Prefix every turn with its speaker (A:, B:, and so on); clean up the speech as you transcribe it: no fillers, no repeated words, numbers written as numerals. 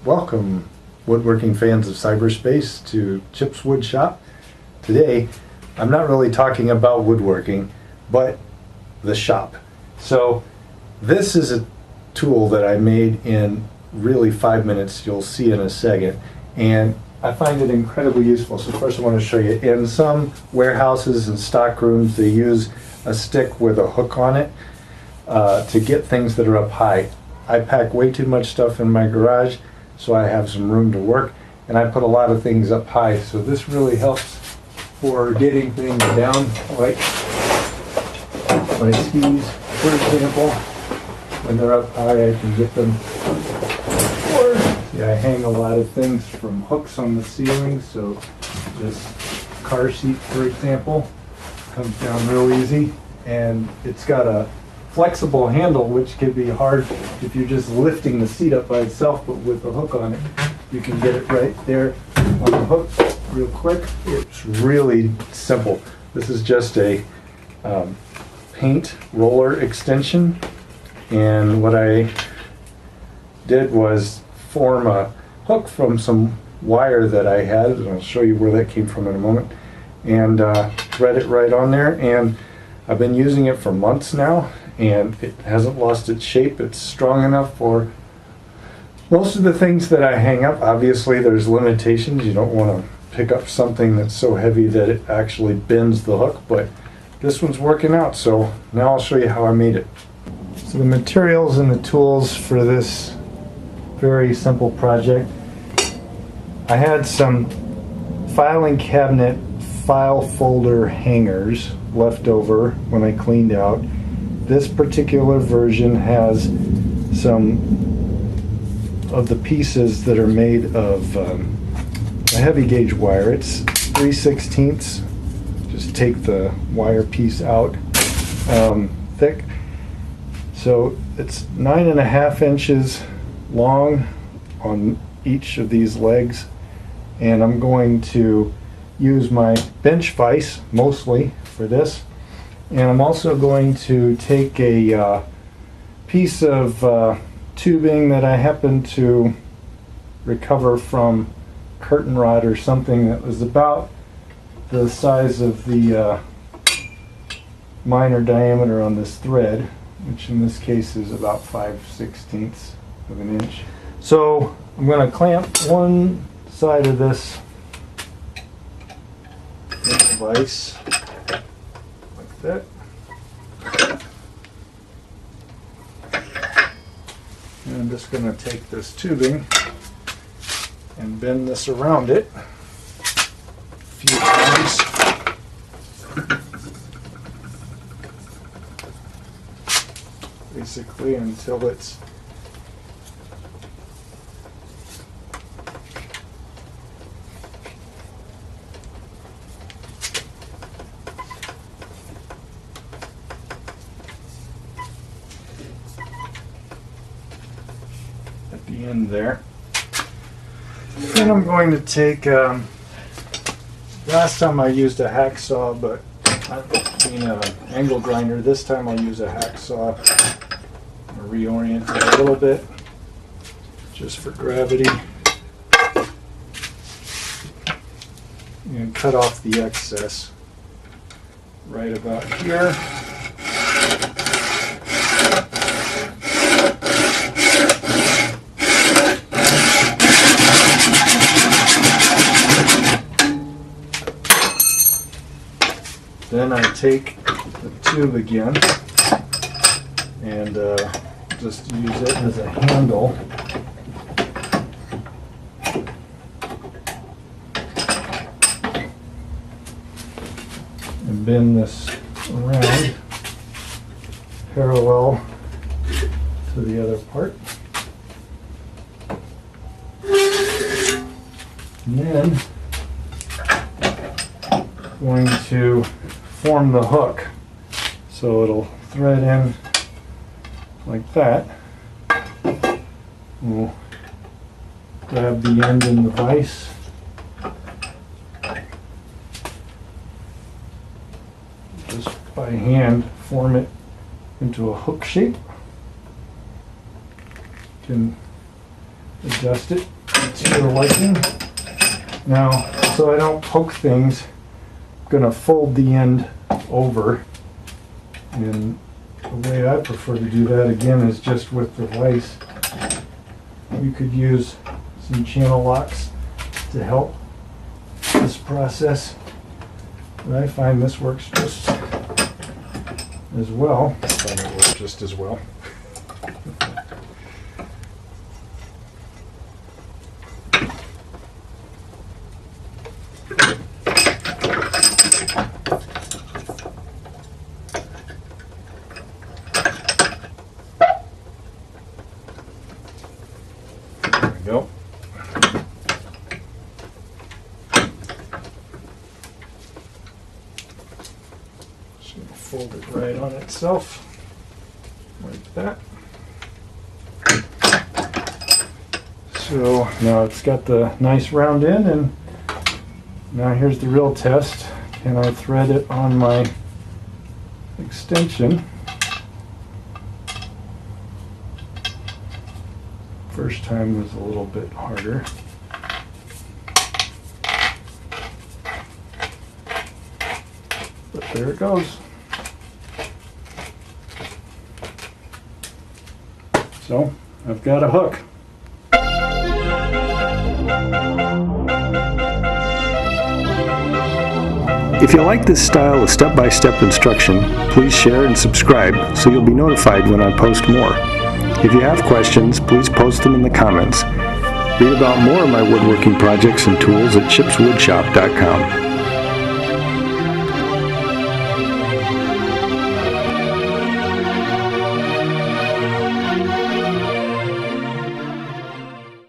A: Welcome, woodworking fans of cyberspace, to Chip's Wood Shop. Today, I'm not really talking about woodworking, but the shop. So, this is a tool that I made in really 5 minutes. You'll see in a second, and I find it incredibly useful. So first I want to show you, in some warehouses and stock rooms, they use a stick with a hook on it to get things that are up high. I pack way too much stuff in my garage, so I have some room to work, and I put a lot of things up high, so this really helps for getting things down, like my skis, for example. When they're up high, I can get them. Or, see, I hang a lot of things from hooks on the ceiling, so this car seat, for example, comes down real easy, and it's got a flexible handle, which can be hard if you're just lifting the seat up by itself, but with a hook on it, you can get it right there on the hook real quick. It's really simple. This is just a paint roller extension, and what I did was form a hook from some wire that I had, and I'll show you where that came from in a moment, and thread it right on there. And I've been using it for months now, and it hasn't lost its shape. It's strong enough for most of the things that I hang up. Obviously there's limitations. You don't want to pick up something that's so heavy that it actually bends the hook, but this one's working out. So now I'll show you how I made it. So the materials and the tools for this very simple project, I had some filing cabinet file folder hangers left over when I cleaned out. This particular version has some of the pieces that are made of a heavy gauge wire. It's 3/16. Just take the wire piece out thick. So it's 9.5 inches long on each of these legs, and I'm going to use my bench vise mostly for this. And I'm also going to take a piece of tubing that I happened to recover from curtain rod or something that was about the size of the minor diameter on this thread, which in this case is about 5/16 of an inch. So I'm going to clamp one side of this vise like that. And I'm just going to take this tubing and bend this around it a few times. Basically until it's at the end there. Then I'm going to take, last time I used a hacksaw, but I mean an angle grinder. This time I'll use a hacksaw. I'll reorient it a little bit just for gravity and cut off the excess right about here. Then I take the tube again and just use it as a handle. And bend this around parallel to the other part. And then I'm going to form the hook. So it'll thread in like that. We'll grab the end in the vise. Just by hand form it into a hook shape. You can adjust it to your liking. Now, so I don't poke things, I'm going to fold the end over, and the way I prefer to do that again is just with the vise. You could use some channel locks to help this process, but I find this works just as well. I find it works just as well. Go. Just gonna fold it right on itself, like that. So now it's got the nice round end, and now here's the real test. Can I thread it on my extension? First time was a little bit harder. But there it goes. So, I've got a hook. If you like this style of step-by-step instruction, please share and subscribe so you'll be notified when I post more. If you have questions, please post them in the comments. Read about more of my woodworking projects and tools at chipswoodshop.com.